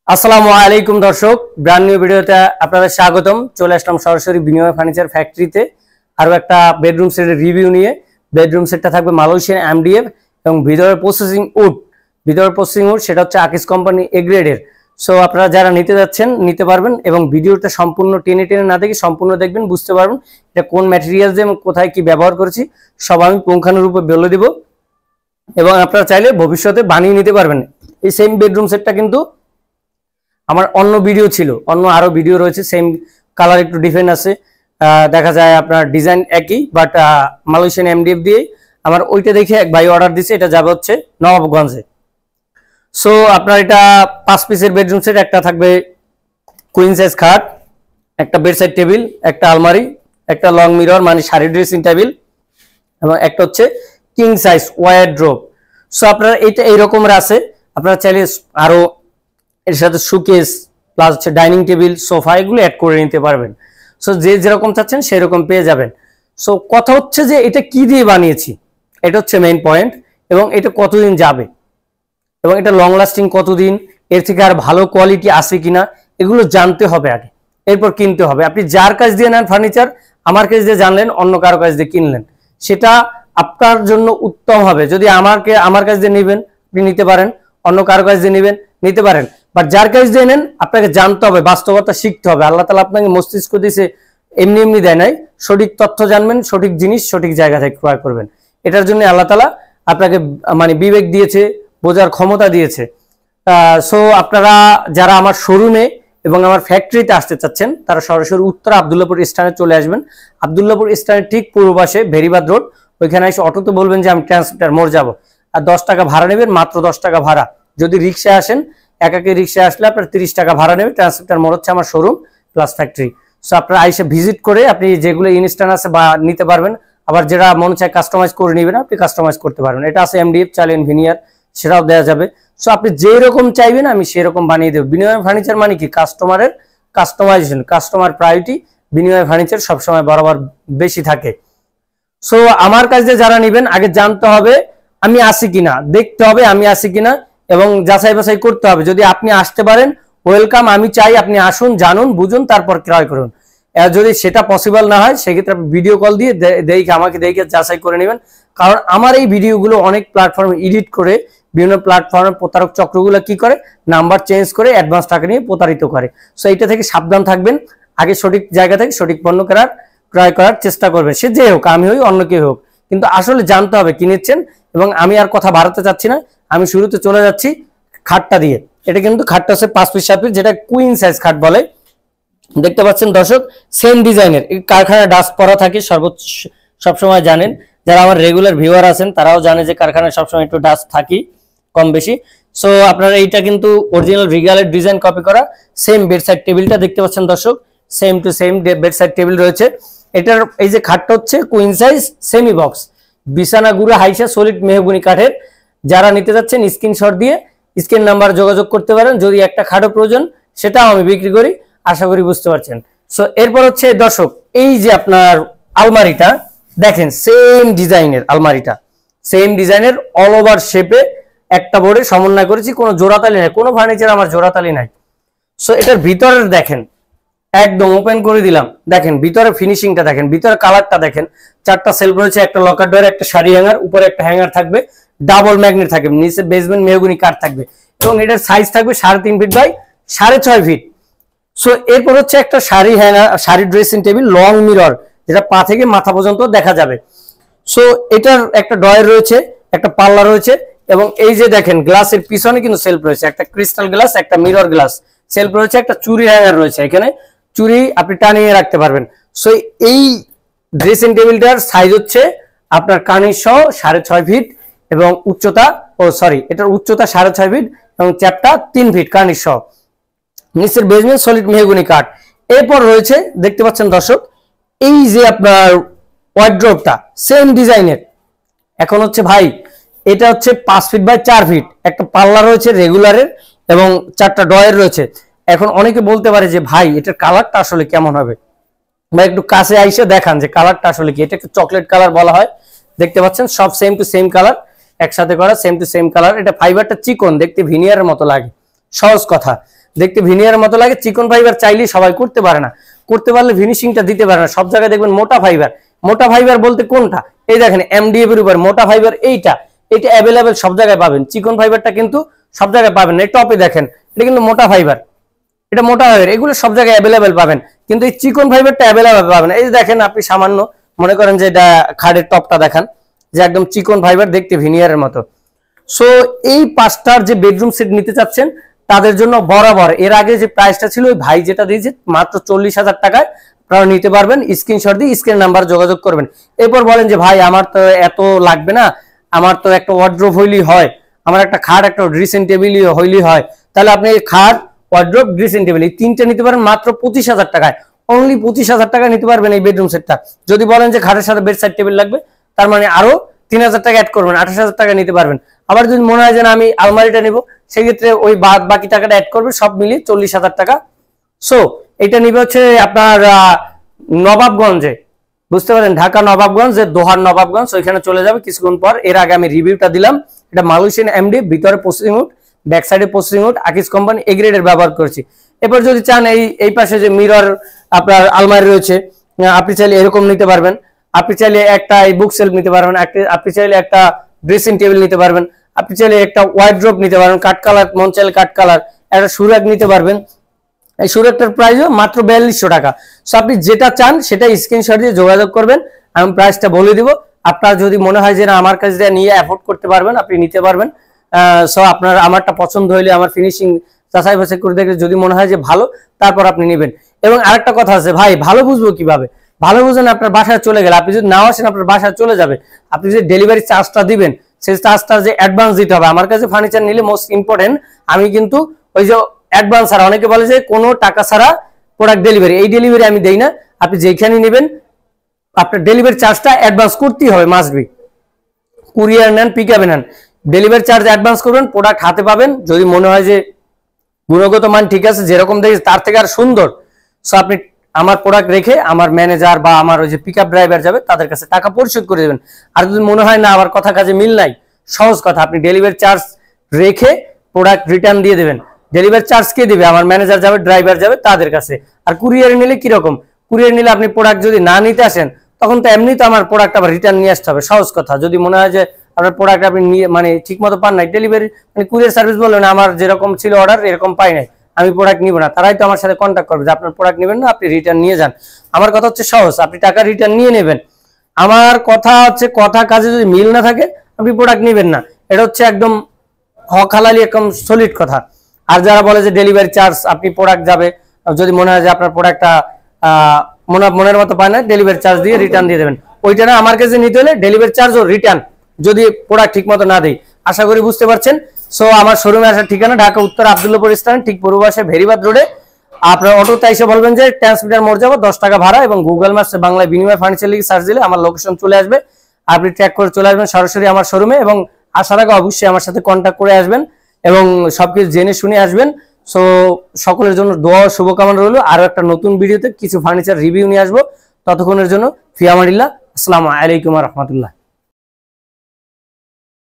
আসসালামু আলাইকুম দর্শক, ব্র্যান্ড নিউ ভিডিওতে আপনাদের স্বাগতম। চলে আসলাম সরাসরি বিনিময় ফার্নিচার ফ্যাক্টরিতে আরো একটা বেডরুম সেটের রিভিউ নিয়ে। বেডরুম সেটটা থাকবে মালয়েশিয়ান এমডিএফ এবং ভিতরের প্রসেসিং উড সেটা হচ্ছে আকিস কোম্পানি এ গ্রেডের। সো আপনারা যারা নিতে যাচ্ছেন নিতে পারবেন এবং ভিডিওটা সম্পূর্ণ টেনে না দেখে সম্পূর্ণ দেখবেন, বুঝতে পারবেন এটা কোন ম্যাটেরিয়াল দিয়ে এবং কোথায় কি ব্যবহার করেছি সব আমি পুঙ্খানুরূপে বলে দিব এবং আপনারা চাইলে ভবিষ্যতে বানিয়ে নিতে পারবেন। এই সেম বেডরুম সেটটা কিন্তু আমার অন্য ভিডিও ছিল, অন্য আরো ভিডিও রয়েছে, সেম কালার একটু ডিফারেন্ট আছে, দেখা যায় আপনার ডিজাইন একই বাট মালয়েশিয়ান এমডিএফ দিয়ে। আমার ওইটা দেখে এক ভাই অর্ডার দিছে, এটা যাবে হচ্ছে নবাবগঞ্জে। সো আপনার এটা 5 পিসের বেডরুম সেট, একটা থাকবে কুইন সাইজ খাট, একটা বেড সাইড টেবিল, একটা আলমারি, একটা লং মিরর মানে শাড়ি ড্রেসিং টেবিল এবং একটা হচ্ছে কিং সাইজ ওয়ারড্রোব। সো আপনারা এটা এইরকমের আছে, আপনারা চাইলে আরো এর সাথে শোকেস প্লাস হচ্ছে ডাইনিং টেবিল সোফা এগুলো অ্যাড করে নিতে পারবেন। সো যে যেরকম চাচ্ছেন সেরকম পেয়ে যাবেন। সো কথা হচ্ছে যে এটা কি দিয়ে বানিয়েছি, এটা হচ্ছে মেইন পয়েন্ট, এবং এটা কতদিন যাবে এবং এটা লং লাস্টিং কতদিন, এর থেকে আর ভালো কোয়ালিটি আছে কিনা এগুলো জানতে হবে আগে, এরপর কিনতে হবে। আপনি যার কাছ দিয়ে নেন ফার্নিচার, আমার কাছ দিয়ে জানলেন, অন্য কারো কাছ দিয়ে কিনলেন, সেটা আপনার জন্য উত্তম হবে। যদি আমার কাছ দিয়ে নেবেন আপনি নিতে পারেন, অন্য কারো কাছ দিয়ে নেবেন নিতে পারেন, বাট যার কাছ দিয়ে নেন আপনাকে জানতে হবে, বাস্তবতা শিখতে হবে। আল্লাহ তাআলা আপনাকে মস্তিষ্ক দিয়েছে, এমনি এমনি দেয় নাই। সঠিক তথ্য জানবেন, সঠিক জিনিস সঠিক জায়গা থেকে ক্রয় করবেন। এটার জন্য আল্লাহ তাআলা আপনাকে মানে বিবেক দিয়েছে, বোঝার ক্ষমতা দিয়েছে। সো আপনারা যারা আমার শোরুমে এবং আমার ফ্যাক্টরিতে আসতে চাচ্ছেন তারা সরাসরি উত্তর আব্দুল্লাহপুর স্ট্যান্ডে চলে আসবেন। আব্দুল্লাহপুর স্ট্যান্ডের ঠিক পূর্ব পাশে ভেরিবাদ রোড, ওইখানে এসে অটোতে বলবেন যে আমি ট্রান্সমিটার মোড় যাব, আর 10 টাকা ভাড়া নেবেন, মাত্র 10 টাকা ভাড়া। যদি রিক্সায় আসেন, একাকে রিক্সায় আসলে আপনার 30 টাকা ভাড়া নেবে। ট্রান্সমিটার মোড় হচ্ছে আমার শোরুম প্লাস ফ্যাক্টরি। সো আপনারা আইসে ভিজিট করে আপনি যেগুলো ইনস্ট্যান্ট আছে বা নিতে পারবেন, আবার যেটা মনে চায় কাস্টমাইজ করে নেবেন আপনি কাস্টমাইজ করতে পারবেন। এটা আছে এমডিএফ চালেন ভিনিয়ার, সেটাও দেওয়া যাবে। সো আপনি যেরকম চাইবেন আমি সেরকম বানিয়ে দেবো। বিনিময় ফার্নিচার মানে কি, কাস্টমারের কাস্টমাইজেশন, কাস্টমার প্রায়োরিটি বিনিময় ফার্নিচার সবসময় বরাবর বেশি থাকে। সো আমার কাছে যারা নেবেন আগে জানতে হবে আমি আসি কিনা, দেখতে হবে আমি আসি কিনা এবং যাচাই বাছাই করতে হবে। যদি আপনি আসতে পারেন ওয়েলকাম, আমি চাই আপনি আসুন, জানুন, বুঝুন, তারপর ক্রয় করুন। যদি সেটা পসিবল না হয় সেক্ষেত্রে আপনি ভিডিও কল দিয়ে আমাকে দেখে যাচাই করে নেবেন। কারণ আমার এই ভিডিওগুলো অনেক প্ল্যাটফর্মে এডিট করে বিভিন্ন প্ল্যাটফর্মে প্রতারক চক্রগুলো কি করে, নাম্বার চেঞ্জ করে অ্যাডভান্স টাকা নিয়ে প্রতারিত করে। সো এইটা থেকে সাবধান থাকবেন, আগে সঠিক জায়গা থেকে সঠিক পণ্য ক্রয় করার চেষ্টা করবেন। সে যে হোক, আমি হই অন্য কেউ হোক, কিন্তু আসলে জানতে হবে কি নিচ্ছেন। এবং আমি আর কথা বাড়াতে চাচ্ছি না, আমি শুরুতে চলে যাচ্ছি খাটটা দিয়ে। এটা কিন্তু খাটটা হচ্ছে 5 পিস 7 পিস, যেটা কুইন সাইজ খাট বলে। দেখতে পাচ্ছেন দর্শক, সেম ডিজাইনের, কারখানায় ডাস্ট পরা থাকে সবসময় জানেন, যারা আমার রেগুলার ভিউয়ার আছেন তারাও জানে যে কারখানায় সবসময় একটু ডাস্ট থাকি কম বেশি। সো আপনারা এইটা কিন্তু অরিজিনাল রিগালের ডিজাইন কপি করা। সেম বেড সাইড টেবিলটা দেখতে পাচ্ছেন দর্শক, same to same bed side table রয়েছে। এটার এই যে খাটটা হচ্ছে কুইন সাইজ সেমি বক্স, বিছানা গুঁড়া হাইসা সলিড মেহগুনি কাঠের। যারা নিতে যাচ্ছেন স্ক্রিনশট দিয়ে স্ক্রিন নাম্বার যোগাযোগ করতে পারেন। যদি একটা খাটও প্রয়োজন সেটাও আমি বিক্রি করি, আশা করি বুঝতে পারছেন। সো এরপর হচ্ছে দর্শক, এই যে আপনার আলমারিটা দেখেন, সেম ডিজাইনের আলমারিটা, সেম ডিজাইনের অল ওভার শেপে একটা বোর্ডে সমন্বয় করেছি, কোনো জোড়াতালি নাই, কোনো ফার্নিচার আমার জোড়াতালি নাই। সো এটার ভিতরের দেখেন, একদম ওপেন করে দিলাম, দেখেন ভিতরে ফিনিশিংটা দেখেন, ভিতরে কালারটা দেখেন। 4টা সেলফ রয়েছে, একটা লকার ডোর, একটা শাড়ি হ্যাঙ্গার, উপরে একটা হ্যাঙ্গার থাকবে, ডাবল ম্যাগনেট থাকবে, নিচে বেসমেন্ট মেহগনি কাঠ থাকবে এবং এটার সাইজ থাকবে 3.5 ফিট বাই 6.5 ফিট। সো এরপর হচ্ছে একটা sari hanger, sari dressing table, long mirror, যেটা পা থেকে মাথা পর্যন্ত দেখা যাবে। সো এটার একটা ডয়ার রয়েছে, একটা পাল্লা রয়েছে এবং এই যে দেখেন গ্লাসের পিছনে কিন্তু সেলফ রয়েছে, একটা ক্রিস্টাল গ্লাস, একটা মিরর গ্লাস সেলফ রয়েছে, একটা চুরি হ্যাঙ্গার রয়েছে, এখানে চুরি আপনি টানিয়ে রাখতে পারবেন। সো এই ড্রেসিং টেবিলটার সাইজ হচ্ছে আপনার কানির সহ 6.5 ফিট এবং উচ্চতা, এটার উচ্চতা 6.5 ফিট এবং চ্যাপটা 3 ফিট কানির সহ। নিচের বেসমেন্ট সলিড মেহগনি কাঠ। এরপর রয়েছে দেখতে পাচ্ছেন দর্শক, এই যে আপনার ওয়ার্ড্রোবটা সেম ডিজাইনের। এখন হচ্ছে ভাই এটা হচ্ছে 5 ফিট বাই 4 ফিট, একটা পাল্লা রয়েছে রেগুলারের এবং 4টা ডয়ার রয়েছে। এখন অনেকে বলতে পারে যে ভাই এটার কালারটা আসলে কেমন হবে, বা একটু কাছে আইসে দেখান যে কালারটা আসলে কি। এটা চকলেট কালার বলা হয়, দেখতে পাচ্ছেন সব সেম টু সেম কালার, একসাথে করা সেম টু সেম কালার। এটা ফাইবারটা চিকন, দেখতে ভিনিয়ারের মতো লাগে, সহজ কথা। দেখতে ভিনিয়ারের মতো লাগে। চিকন ফাইবার চাইলেই সবাই করতে পারে না, করতে পারলে ফিনিশিংটা দিতে পারে না। সব জায়গায় দেখবেন মোটা ফাইবার। মোটা ফাইবার বলতে কোনটা? এই দেখেন এমডিএফ এর উপর মোটা ফাইবার, এটা অ্যাভেলেবেল সব জায়গায় পাবেন। চিকন ফাইবারটা কিন্তু সব জায়গায় পাবেন না। এই টপে দেখেন এটা কিন্তু মোটা ফাইবার, এটা মোটা ফাইবার, এগুলো সব জায়গায় অ্যাভেলেবেল পাবেন, কিন্তু এই চিকন ফাইবারটা অ্যাভেলেবেল পাবেন। এই যে দেখেন আপনি সামান্য মনে করেন যে এটা খাটের টপটা দেখান যে একদম চিকন ফাইবার, দেখতে ভিনিয়ারের মতো। সো এই 5টার যে বেডরুম সেট নিতে চাচ্ছেন তাদের জন্য বরাবর এর আগে যে প্রাইসটা ছিল ওই ভাই যেটা দিয়েছে মাত্র 40,000 টাকায় আপনারা নিতে পারবেন। স্ক্রিনশট দিয়ে স্ক্রিন নাম্বার যোগাযোগ করবেন। এরপর বলেন যে ভাই আমার তো এত লাগবে না, আমার তো একটা ওয়ার্ড্রোব হইলেই হয়, আমার একটা খাট একটা ড্রেসিং টেবিল হইলেই হয়, তাহলে আপনি খাট ওয়ার্ড্রোব ড্রেসিং টেবিল এই 3টে নিতে পারেন মাত্র 25,000 টাকায়। অনলি 25,000 টাকা নিতে পারবেন এই বেডরুম সেটটা। যদি বলেন যে খাটের সাথে বেড সাইড টেবিল লাগবে, তার মানে আরো 3,000 টাকা অ্যাড করবেন, 28,000 টাকা নিতে পারবেন। আবার যদি মনে হয় যে না আমি আলমারিটা নিব, সেক্ষেত্রে ওই বাকি টাকাটা অ্যাড করবে, সব মিলিয়ে 40,000 টাকা। সো এটা নিবে হচ্ছে আপনার নবাবগঞ্জে, বুঝতে পারেন, ঢাকা নবাবগঞ্জ, যে দোহার নবাবগঞ্জ, ওইখানে চলে যাবে কিছুক্ষণ পর। এর আগে আমি রিভিউটা দিলাম, এটা মালয়েশিয়ান এমডি, ভিতরে প্রসেসিং উড, ব্যাক সাইডে প্রসেসিং উড, আকিজ কোম্পানি এ গ্রেডের ব্যবহার করেছি। এরপর যদি চান এই পাশে যে মিরর আপনার আলমারি রয়েছে, আপনি চাইলে এরকম নিতে পারবেন, আপনি চাইলে একটা এই বুক সেলফ নিতে পারবেন, আপনি চাইলে একটা ড্রেসিং টেবিল নিতে পারবেন, আপনি চাইলে একটা ওয়ার্ড্রোব নিতে পারবেন, কাট কালার, মন চাইলে কাট কালার, একটা সুরাগ নিতে পারবেন। এই সুরাগটার প্রাইসও মাত্র 4200 টাকা। সো আপনি যেটা চান সেটা স্ক্রিনশট দিয়ে যোগাযোগ করবেন, আমি প্রাইসটা বলে দিব। আপনার যদি মনে হয় যে না আমার কাছে নিয়ে অ্যাফোর্ড করতে পারবেন, আপনি নিতে পারবেন। সো আপনার আমারটা পছন্দ হইলে, আমার ফিনিশিং যাচাই বাছাই করে দেখলে যদি মনে হয় যে ভালো, তারপর আপনি নেবেন। এবং আরেকটা কথা আছে ভাই, ভালো বুঝবো কিভাবে? ভালো বুঝেন আপনার বাসায় চলে গেলে, আপনি যদি নাও আসেন আপনার বাসায় চলে যাবে, আপনি যে ডেলিভারি চার্জটা দিবেন সেই চার্জটা যে অ্যাডভান্স দিতে হবে। আমার কাছে ফার্নিচার নিলে মোস্ট ইম্পর্টেন্ট, আমি কিন্তু ওই যে অ্যাডভান্স ছাড়া, অনেকে বলে যে কোনো টাকা ছাড়া প্রোডাক্ট ডেলিভারি, এই ডেলিভারি আমি দেই না। আপনি যেখানে নেবেন আপনার ডেলিভারি চার্জটা অ্যাডভান্স করতেই হবে, মাস্ট বি। কুরিয়ার নেন, পিকআপে নেন, ডেলিভারি চার্জ অ্যাডভান্স করবেন, প্রোডাক্ট হাতে পাবেন। যদি মনে হয় যে গুণগত মান ঠিক আছে, যেরকম দেখি তার থেকে আর সুন্দর, সো আপনি আমার প্রোডাক্ট রেখে আমার ম্যানেজার বা আমার ওই যে পিকআপ ড্রাইভার যাবে তাদের কাছে টাকা পরিশোধ করে দেবেন। আর যদি মনে হয় না আমার কথা কাজে মিল নাই, সহজ কথা, আপনি ডেলিভারি চার্জ রেখে প্রোডাক্ট রিটার্ন দিয়ে দেবেন। ডেলিভারি চার্জ কে দিবে? আমার ম্যানেজার যাবে, ড্রাইভার যাবে তাদের কাছে। আর কুরিয়ারে নিলে কিরকম? কুরিয়ার নিলে আপনি প্রোডাক্ট যদি না নিতে আসেন, তখন তো এমনি তো আমার প্রোডাক্ট আবার রিটার্ন নিয়ে আসতে হবে, সহজ কথা। যদি মনে হয় যে আপনার প্রোডাক্ট আপনি মানে ঠিক মতো পান নাই, ডেলিভারি মানে কুরিয়ার সার্ভিস বললেন আমার যেরকম ছিল অর্ডার এরকম পাই নাই, আমি প্রোডাক্ট নিব না, তারাই তো আমার সাথে কন্ট্যাক্ট করবে যে আপনার প্রোডাক্ট নেবেন না, আপনি রিটার্ন নিয়ে যান। আমার কথা হচ্ছে সহজ, আপনি টাকা রিটার্ন নিয়ে নেবেন। আমার কথা হচ্ছে কথা কাজে যদি মিল না থাকে আপনি প্রোডাক্ট নেবেন না, এটা হচ্ছে একদম হক হালালি একদম সলিড কথা। আর যারা বলে যে ডেলিভারি চার্জ, আপনি প্রোডাক্ট যাবে, যদি মনে হয় যে আপনার প্রোডাক্টটা মনের মতো পায় না, ডেলিভারি চার্জ দিয়ে রিটার্ন দিয়ে দেবেন। ওইটা না, আমার কাছে নিতে হলে ডেলিভারি চার্জ ও রিটার্ন যদি প্রোডাক্ট ঠিক মতো না দেয়। আশা করি বুঝতে পারছেন। সো আমার শোরুমে আসার ঠিকানা ঢাকা উত্তর আব্দুল্লাহপুর স্ট্যান্ড, ঠিক পূর্ব পাশে ভেরিবাদ রোডে। আপনার অটোতে এসে বলবেন যে ট্রান্সমিটার মোড় যাবো, 10 টাকা ভাড়া, এবং গুগল ম্যাপসে বাংলায় বিনিময় ফার্নিচার লিখে সার্চ দিলে আমার লোকেশন চলে আসবে। আপনি ট্র্যাক করে চলে আসবেন সরাসরি আমার শোরুমে, এবং আসার আগে অবশ্যই আমার সাথে কন্ট্যাক্ট করে আসবেন এবং সবকিছু জেনে শুনে আসবেন। সো সকলের জন্য দোয়া ও শুভকামনা রইল। আরো একটা নতুন ভিডিওতে কিছু ফার্নিচার রিভিউ নিয়ে আসবো। ততক্ষণের জন্য ফি আমানিল্লাহ, আসসালামু আলাইকুম ওয়া রাহমাতুল্লাহ।